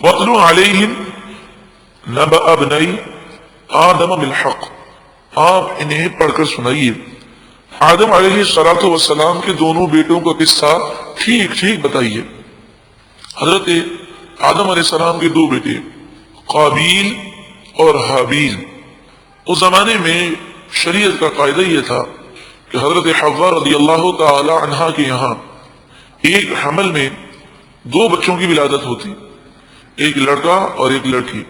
وَاتْلُ عَلَيْهِمْ نَبَأَ ابْنَيْ آدَمَ بِالْحَقِّ، آپ انہیں پڑھ کر سنائیے آدم علیہ السلام کے دونوں بیٹوں کا قصہ ٹھیک ٹھیک بتائیے۔ حضرت آدم علیہ السلام کے دو بیٹے قابیل اور حابیل، اس زمانے میں شریعت کا قاعدہ یہ تھا کہ حضرت حوا رضی اللہ تعالی عنہا کے یہاں ایک حمل میں دو بچوں کی ولادت ہوتی، ایک لڑکا اور ایک لڑکی۔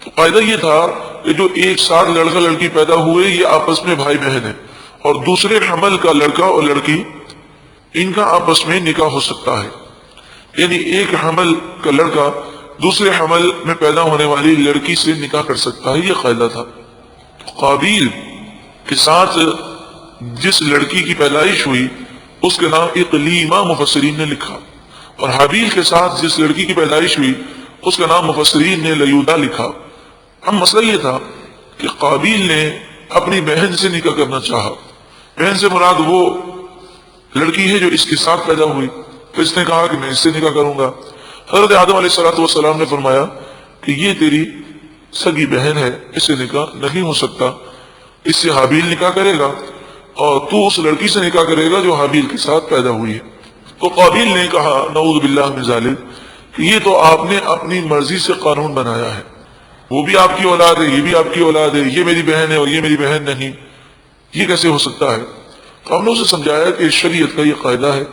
تو قاعدہ یہ تھا کہ جو ایک ساتھ لڑکا لڑکی پیدا ہوئے یہ آپس میں بھائی بہن ہیں، اور دوسرے حمل کا لڑکا اور لڑکی ان کا آپس میں نکاح ہو سکتا ہے، یعنی ایک حمل کا لڑکا دوسرے حمل میں پیدا ہونے والی لڑکی سے نکاح کر سکتا ہے، یہ قاعدہ تھا۔ قابیل کے ساتھ جس لڑکی کی پیدائش ہوئی اس کا نام اقلیمہ مفسرین نے لکھا، اور حابیل کے ساتھ جس لڑکی کی پیدائش ہوئی اس کا نام مفسرین نے لیودا لکھا۔ اب مسئلہ یہ تھا کہ قابیل نے اپنی بہن سے نکاح کرنا چاہا، بہن سے مراد وہ لڑکی ہے جو اس کے ساتھ پیدا ہوئی، تو اس نے کہا کہ میں اس سے نکاح کروں گا۔ حضرت آدم علیہ السلام نے فرمایا کہ یہ تیری سگی بہن ہے، اس سے نکاح نہیں ہو سکتا، اس سے حابیل نکاح کرے گا اور تو اس لڑکی سے نکاح کرے گا جو حابیل کے ساتھ پیدا ہوئی ہے۔ تو قابیل نے کہا نعوذ باللہ من ذالک کہ یہ تو آپ نے اپنی مرضی سے قانون بنایا ہے، وہ بھی آپ کی اولاد ہے، یہ بھی آپ کی اولاد ہے، یہ میری بہن ہے اور یہ میری بہن نہیں، یہ کیسے ہو سکتا ہے؟ تو ہم نے اسے سمجھایا کہ شریعت کا یہ قاعدہ ہے۔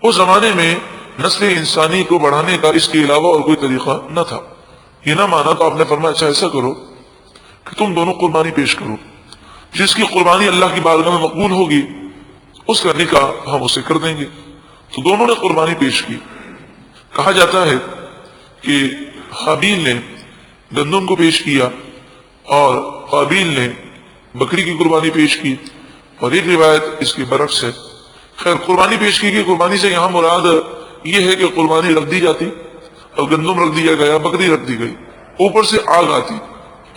اس زمانے میں نسل انسانی کو بڑھانے کا اس کے علاوہ اور کوئی طریقہ نہ تھا، یہ نہ مانا تو آپ نے فرمایا اچھا ایسا کرو کہ تم دونوں قربانی پیش کرو، جس کی قربانی اللہ کی بارگاہ میں مقبول ہوگی اس کا نکاح ہم اسے کر دیں گے۔ تو دونوں نے قربانی پیش کی۔ کہا جاتا ہے کہ حابیل نے گندم کو پیش کیا اور قابیل نے بکری کی قربانی پیش کی، اور ایک روایت اس کے برعکس ہے۔ خیر قربانی پیش کی گئی، قربانی سے یہاں مراد یہ ہے کہ قربانی رکھ دی جاتی اور گندم رکھ دیا گیا، بکری رکھ دی گئی، اوپر سے آگ آتی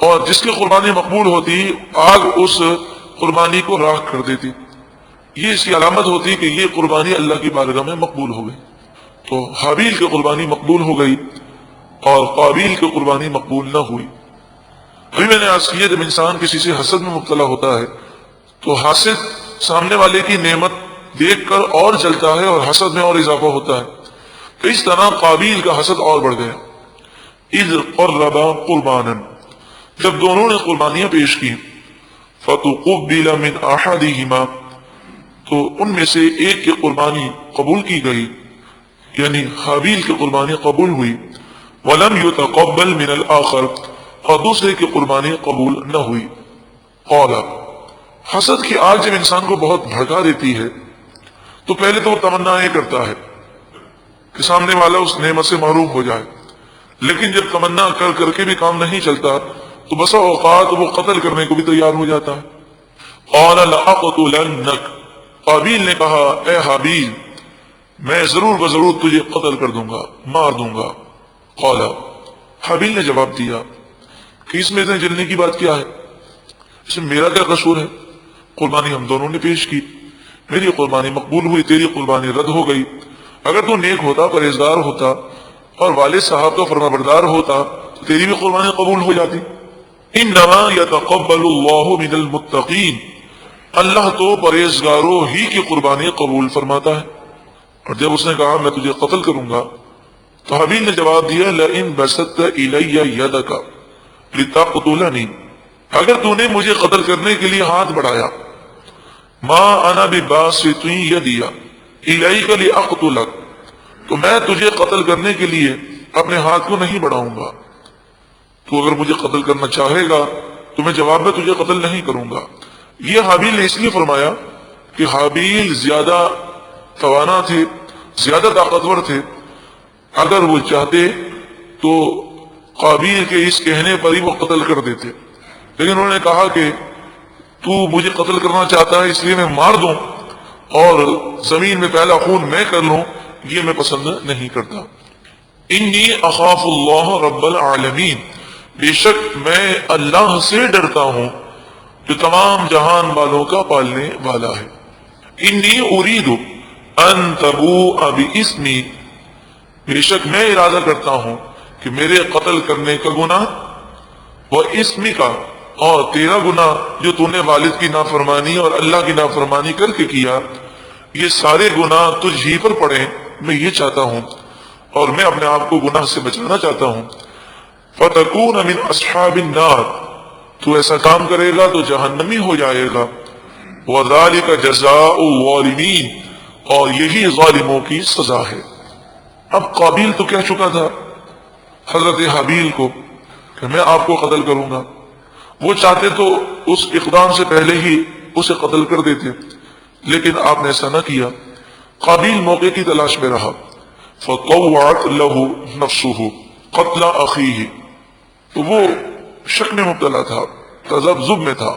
اور جس کی قربانی مقبول ہوتی آگ اس قربانی کو راکھ کر دیتی، یہ اس کی علامت ہوتی کہ یہ قربانی اللہ کی بارگاہ میں مقبول ہو گئی۔ تو حابیل کی قربانی مقبول ہو گئی اور قابیل کی قربانی مقبول نہ ہوئی۔ ابھی میں نے عرض کیا جب انسان کسی سے حسد میں مبتلا ہوتا ہے تو حاسد سامنے والے کی نعمت دیکھ کر اور جلتا ہے اور حسد میں اور اضافہ ہوتا ہے، تو اس طرح قابیل کا حسد اور بڑھ گیا۔ اذ قربا قربانا، جب دونوں نے قربانیاں پیش کی، فتقبل من احدہما، تو ان میں سے ایک کی قربانی قبول کی گئی، یعنی حابیل کی قربانی قبول ہوئی، ولم يتقبل من الاخر، اور دوسرے کی قربانی قبول نہ ہوئی۔ قال، حسد کی آگ جب انسان کو بہت بھڑکا دیتی ہے تو پہلے تو وہ تمنا یہ کرتا ہے کہ سامنے والا اس نعمت سے محروم ہو جائے، لیکن جب تمنا کر کر کے بھی کام نہیں چلتا تو بسا اوقات وہ قتل کرنے کو بھی تیار ہو جاتا ہے۔ قال لأقتلنک، قابیل نے کہا اے حابیل میں ضرور بضرور تجھے قتل کر دوں گا، مار دوں گا۔ قال، حابیل نے جواب دیا کہ اس میں اتنے جلنے کی بات کیا ہے، اس میں میرا کیا قصور ہے؟ قربانی ہم دونوں نے پیش کی، میری قربانی مقبول ہوئی، تیری قربانی رد ہو گئی۔ اگر تو نیک ہوتا، پرہیزگار ہوتا اور والد صاحب کا فرمانبردار ہوتا تو تیری بھی قربانی قبول ہو جاتی۔ انما یتقبل اللہ من المتقین، اللہ تو پرہیزگاروں ہی کی قربانی قبول فرماتا ہے۔ اور جب اس نے کہا میں تجھے قتل کروں گا تو حابیل نے جواب دیا لئن بسطت الی یدک لتقتلنی، اگر تو نے مجھے قتل کرنے کے لیے ہاتھ بڑھایا، ما انا بباسط یدی الیک لاقتلک، تو میں تجھے قتل کرنے کے لیے اپنے ہاتھ کو نہیں بڑھاؤں گا، تو اگر مجھے قتل کرنا چاہے گا تو میں جواب میں تجھے قتل نہیں کروں گا۔ یہ حابیل نے اس لیے فرمایا کہ حابیل زیادہ توانا تھے، زیادہ طاقتور تھے، اگر وہ چاہتے تو قابیل کے اس کہنے پر ہی وہ قتل کر دیتے، لیکن انہوں نے کہا کہ تو مجھے قتل کرنا چاہتا ہے اس لیے میں مار دوں اور زمین میں پہلا خون میں کر لوں، یہ میں پسند نہیں کرتا۔ انی اخاف اللہ رب العالمین، بے شک میں اللہ سے ڈرتا ہوں جو تمام جہان والوں کا پالنے والا ہے۔ انی ارید ان تبوء باسمی، بے شک میں ارادہ کرتا ہوں کہ کہ میرے قتل کرنے کا گناہ وہ اسمی کا اور تیرا گناہ جو تو نے والد کی نافرمانی اور اللہ کی نافرمانی کر کے کیا، یہ سارے گناہ تجھ ہی پر پڑے. میں یہ چاہتا ہوں اور میں اپنے آپ کو گناہ سے بچانا چاہتا ہوں. فَتَكُونَ مِنْ أَصْحَابِ النَّارِ، تو ایسا کام کرے گا تو جہنمی ہو جائے گا. وَذَلِكَ جَزَاءُ الظَّالِمِينَ، اور یہی ظالموں کی سزا ہے. اب قابیل تو کہہ چکا تھا حضرت حابیل کو کہ میں آپ کو قتل کروں گا. وہ چاہتے تو اس اقدام سے پہلے ہی اسے قتل کر دیتے، لیکن آپ نے ایسا نہ کیا. قابیل موقع کی تلاش میں رہا. فَطَوَّعَتْ لَهُ نَفْسُهُ قَتْلَ أَخِيهِ، تو وہ شک میں مبتلا تھا، تذبذب میں تھا.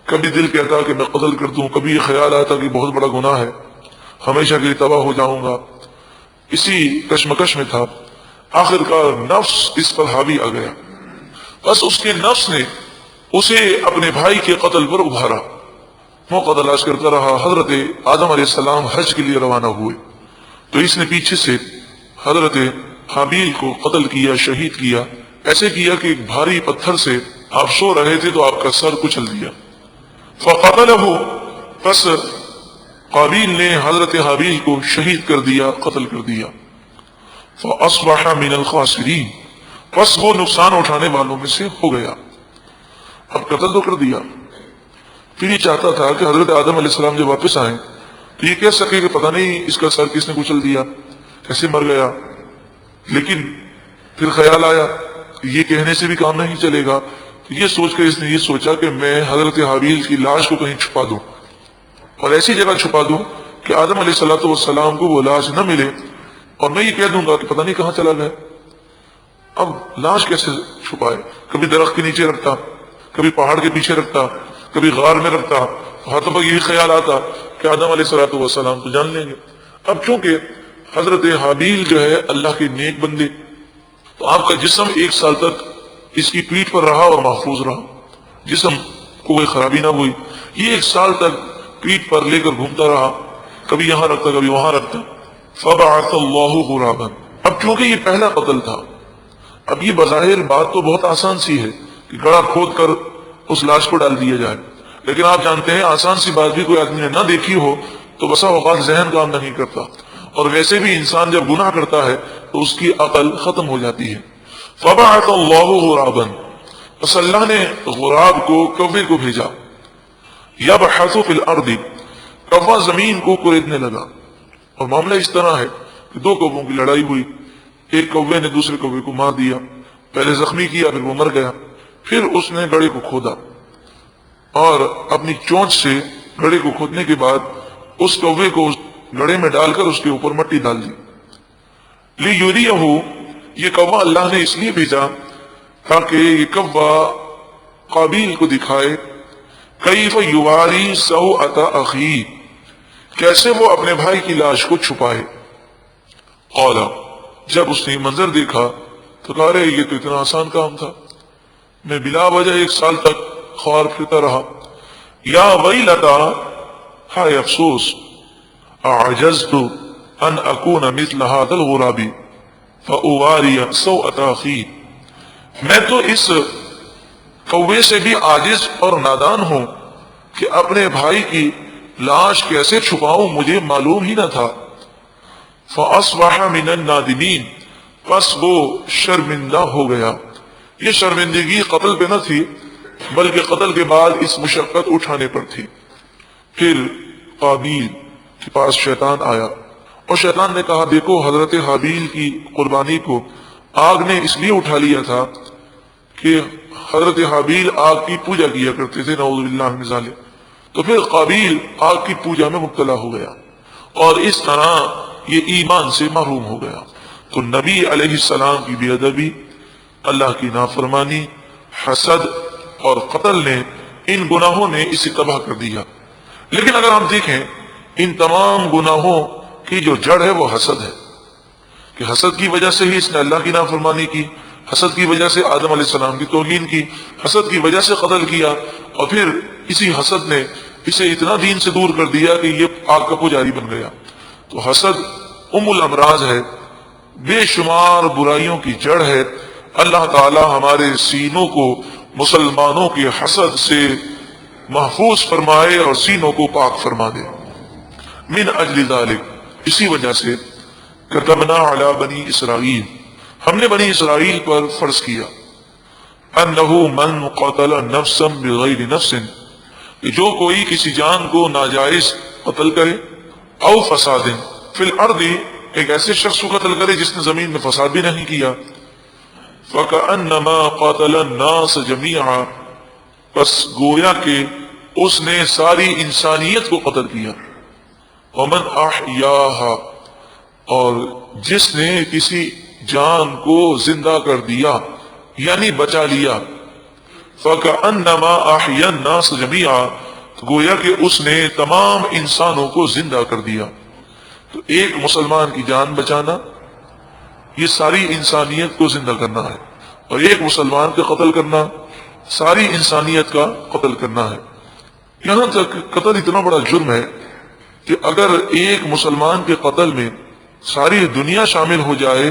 کبھی دل کہتا کہ میں قتل کر دوں، کبھی یہ خیال آتا کہ بہت بڑا گناہ ہے، ہمیشہ کے لیے تباہ ہو جاؤں گا. اسی کشمکش میں تھا. آخر کار نفس اس پر حاوی آ گیا. بس اس کے نفس نے اسے اپنے بھائی کے قتل پر ابھارا. موقع تلاش کرتا رہا. حضرت آدم علیہ السلام حج کے لیے روانہ ہوئے تو اس نے پیچھے سے حضرت حابیل کو قتل کیا، شہید کیا. ایسے کیا کہ ایک بھاری پتھر سے آپ سو رہے تھے تو آپ کا سر کچل دیا. فَقَتَلَهُ، پس قابیل نے حضرت حابیل کو شہید کر دیا، قتل کر دیا. فَأَصْبَحَ مِنَ الْخَاسِرِينَ، پس وہ نقصان اٹھانے والوں میں سے ہو گیا. اب قتل تو کر دیا، پھر یہ چاہتا تھا کہ حضرت آدم علیہ السلام جب واپس آئیں تو یہ کہہ سکے کہ پتہ نہیں اس کا سر کس نے کچل دیا، کیسے مر گیا. لیکن پھر خیال آیا یہ کہنے سے بھی کام نہیں چلے گا. تو یہ سوچ کر اس نے یہ سوچا کہ میں حضرت حابیل کی لاش کو کہیں چھپا دوں اور ایسی جگہ چھپا دوں کہ آدم علیہ السلام کو وہ لاش نہ ملے، اور میں یہ کہہ دوں گا کہ پتہ نہیں کہاں چلا گیا. اب لاش کیسے چھپائے؟ کبھی درخت کے نیچے رکھتا، کبھی پہاڑ کے پیچھے رکھتا، کبھی غار میں رکھتا. ہاتھوں پر یہی خیال آتا کہ آدم علیہ السلام تو جان لیں گے. اب چونکہ حضرت حابیل جو ہے اللہ کے نیک بندے، تو آپ کا جسم 1 سال تک اس کی پیٹھ پر رہا اور محفوظ رہا، جسم کو کوئی خرابی نہ ہوئی. یہ 1 سال تک پیٹھ پر لے کر گھومتا رہا، کبھی یہاں رکھتا کبھی وہاں رکھتا. فَبَعَثَ اللَّهُ غُرَابًا، اب چونکہ یہ پہلا قتل تھا، اب یہ بظاہر بات تو بہت آسان سی ہے کہ گڑھا کھود کر اس لاش کو ڈال دیا جائے، لیکن آپ جانتے ہیں آسان سی بات بھی کوئی آدمی نے نہ دیکھی ہو تو بسا اوقات ذہن کام نہیں کرتا. اور ویسے بھی انسان جب گناہ کرتا ہے تو اس کی عقل ختم ہو جاتی ہے. فَبَعَثَ اللَّهُ غُرَابًا، بس اللہ نے غراب کو، کوے کو بھیجا. يَبْحَثُ فِي الْأَرْضِ، کوہ زمین کو کریدنے لگا. اور معاملہ اس طرح ہے کہ 2 کووں کی لڑائی ہوئی، ایک کوے نے دوسرے کوے کو مار دیا، پہلے زخمی کیا پھر وہ مر گیا. پھر اس نے گڑھے کو کھودا اور اپنی چونچ سے گڑھے کو کھودنے کے بعد اس کوے کو گڑھے میں ڈال کر اس کے اوپر مٹی ڈال دی. لِيُرِيَهُ، یہ کوہ اللہ نے اس لیے بھیجا تاکہ یہ کوہ قابیل کو دکھائے کیف یواری سوءۃ اخیہ، کیسے وہ اپنے بھائی کی لاش کو چھپائے. قال، جب اس نے منظر دیکھا تو کہا رہے یہ تو اتنا آسان کام تھا، میں بلا وجہ 1 سال تک خوار پھرتا رہا. یا ویلتا، ہائے افسوس، اعجزت ان اکون مثل هذا الغراب فاواری سوءۃ اخی، میں تو اس کوے سے بھی عاجز اور نادان ہوں کہ اپنے بھائی کی لاش کیسے چھپاؤں، مجھے معلوم ہی نہ تھا. فاصبح من النادمین، پس وہ شرمندہ ہو گیا. یہ شرمندگی قتل پہ نہ تھی بلکہ قتل کے بعد اس مشقت اٹھانے پر تھی. پھر قابیل کے پاس شیطان آیا اور شیطان نے کہا دیکھو حضرت حابیل کی قربانی کو آگ نے اس لیے اٹھا لیا تھا کہ حضرت حابیل آگ کی پوجا کیا کرتے تھے، نعوذ باللہ من ذالک. تو پھر قابیل آگ کی پوجا میں مبتلا ہو گیا اور اس طرح یہ ایمان سے محروم ہو گیا. تو نبی علیہ السلام کی بے ادبی، اللہ کی نافرمانی، حسد اور قتل نے، ان گناہوں نے اسے تباہ کر دیا. لیکن اگر ہم دیکھیں ان تمام گناہوں کی جو جڑ ہے وہ حسد ہے، کہ حسد کی وجہ سے ہی اس نے اللہ کی نافرمانی کی، حسد کی وجہ سے آدم علیہ السلام کی توہین کی، حسد کی وجہ سے قتل کیا، اور پھر اسی حسد نے اسے اتنا دین سے دور کر دیا کہ یہ آگ کا پجاری بن گیا. تو حسد ام الامراض ہے، بے شمار برائیوں کی جڑ ہے. اللہ تعالی ہمارے سینوں کو مسلمانوں کے حسد سے محفوظ فرمائے اور سینوں کو پاک فرما دے۔ من اجل ذالک، اسی وجہ سے کتبنا علی بنی اسرائیل، ہم نے بنی اسرائیل پر فرض کیا، انہ من قتل نفسا بغیر نفس، کہ جو کوئی کسی جان کو ناجائز قتل کرے، او فساد فی الارض، ایک ایسے شخص کو قتل کرے جس نے زمین میں فساد بھی نہیں کیا، فکأنما قتل الناس جميعا، پس گویا کہ اس نے ساری انسانیت کو قتل کیا، ومن احیاها، اور جس نے کسی جان کو زندہ کر دیا یعنی بچا لیا، فکأنما احیا الناس جميعا، تو گویا کہ اس نے تمام انسانوں کو زندہ کر دیا۔ تو ایک مسلمان کی جان بچانا یہ ساری انسانیت کو زندہ کرنا ہے، اور ایک مسلمان کا قتل کرنا ساری انسانیت کا قتل کرنا ہے۔ یہاں تک قتل اتنا بڑا جرم ہے کہ اگر ایک مسلمان کے قتل میں ساری دنیا شامل ہو جائے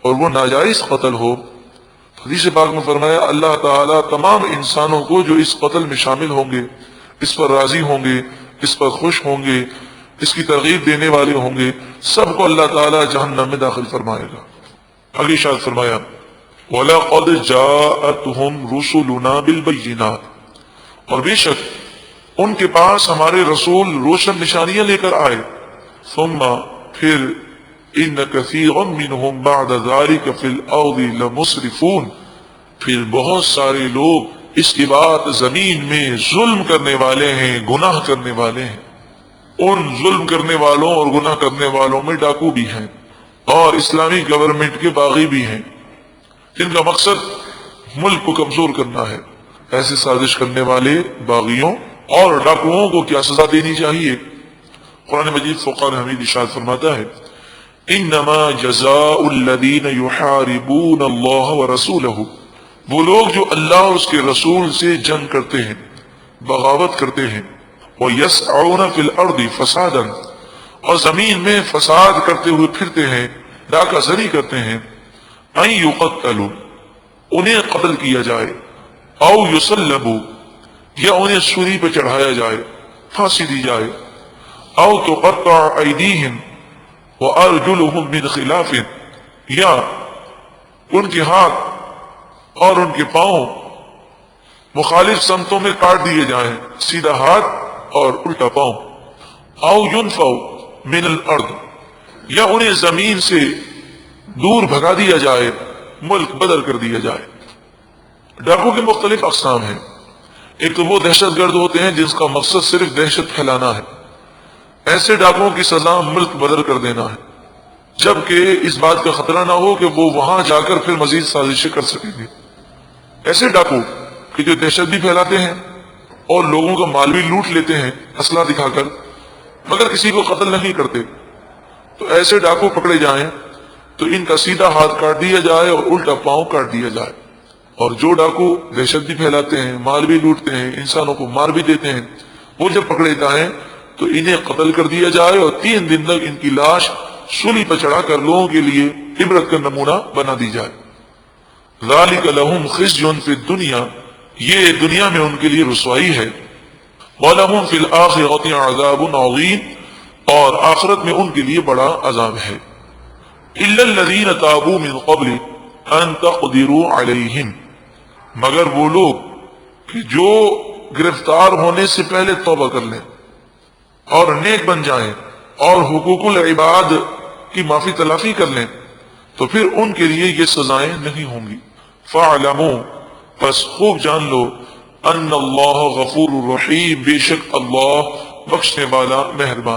اور وہ ناجائز قتل ہو، حدیث پاک میں فرمایا اللہ تعالیٰ تمام انسانوں کو جو اس قتل میں شامل ہوں گے، اس پر راضی ہوں گے، اس پر خوش ہوں گے، اس کی ترغیب دینے والے ہوں گے، سب کو اللہ تعالیٰ جہنم میں داخل فرمائے گا۔ آگے ارشاد فرمایا وَلَقَدْ جَاءَتْهُمْ رُسُلُنَا بِالْبَيِّنَاتِ، اور بے شک ان کے پاس ہمارے رسول روشن نشانیاں لے کر آئے، ثم پھر ان کثیرا منہم بعد ذلک فی الارض لمسرفون، پھر بہت سارے لوگ اس کے بعد زمین میں ظلم کرنے والے ہیں، گناہ کرنے والے ہیں۔ ان ظلم کرنے والوں اور گناہ کرنے والوں میں ڈاکو بھی ہیں اور اسلامی گورنمنٹ کے باغی بھی ہیں، جن کا مقصد ملک کو کمزور کرنا ہے۔ ایسے سازش کرنے والے باغیوں اور ڈاکوؤں کو کیا سزا دینی چاہیے؟ قرآن مجید فرقان حمید ارشاد فرماتا ہے انما جزاء الذین یحاربون اللہ ورسولہ، وہ لوگ جو اللہ اور اس کے رسول سے جنگ کرتے ہیں، بغاوت کرتے ہیں، وَيَسْعَوْنَ فِي الْأَرْضِ فَسَادًا، اور زمین میں فساد کرتے ہوئے پھرتے ہیں، ڈاکہ زنی کرتے ہیں، أَن يُقَتَّلُوا، انہیں قتل کیا جائے، أَوْ يُصَلَّبُوا، یا انہیں سولی پہ چڑھایا جائے، پھانسی دی جائے، أَوْ تُقَطَّعَ أَيْدِيهِمْ وَأَرْجُلُهُمْ مِنْ خِلَافٍ، یا ان کے ہاتھ اور ان کے پاؤں مخالف سمتوں میں کاٹ دیے جائیں، سیدھا ہاتھ اور الٹا پاؤں، او ينفوا من الارض، یا انہیں زمین سے دور بھگا دیا جائے، ملک بدل کر دیا جائے۔ ڈاکو کے مختلف اقسام ہیں، ایک تو وہ دہشت گرد ہوتے ہیں جس کا مقصد صرف دہشت پھیلانا ہے، ایسے ڈاکوؤں کی سزا ملک بدل کر دینا ہے، جبکہ اس بات کا خطرہ نہ ہو کہ وہ وہاں جا کر پھر مزید سازشیں کر سکیں گے۔ ایسے ڈاکو کہ جو دہشت بھی پھیلاتے ہیں اور لوگوں کا مال بھی لوٹ لیتے ہیں اسلحہ دکھا کر، مگر کسی کو قتل نہیں کرتے، تو ایسے ڈاکو پکڑے جائیں تو ان کا سیدھا ہاتھ کاٹ دیا جائے اور الٹا پاؤں کاٹ دیا جائے۔ اور جو ڈاکو دہشت بھی پھیلاتے ہیں، مال بھی لوٹتے ہیں، انسانوں کو مار بھی دیتے ہیں، وہ جب پکڑے جائیں تو انہیں قتل کر دیا جائے اور 3 دن تک ان کی لاش سولی پر چڑھا کر لوگوں کے لیے عبرت کا نمونہ بنا دی جائے۔ ذالک لہم خزی فی الدنیا، یہ دنیا میں ان کے لیے رسوائی ہے، وَلَهُمْ فِي الْآخِرَةِ عَذَابٌ عَظِيمٌ، اور آخرت میں ان کے لیے بڑا عذاب ہے۔ إِلَّا الَّذِينَ تَابُوا مِنْ قَبْلِ أَن تَقْدِرُوا عَلَيْهِمْ، مگر وہ لوگ کہ جو گرفتار ہونے سے پہلے توبہ کر لیں اور نیک بن جائیں اور حقوق العباد کی معافی تلافی کر لیں، تو پھر ان کے لیے یہ سزائیں نہیں ہوں گی۔ فَاعْلَمُوا، پس خوب جان لو، ان اللہ غفور الرحیم، بے شک اللہ بخشنے والا مہربان۔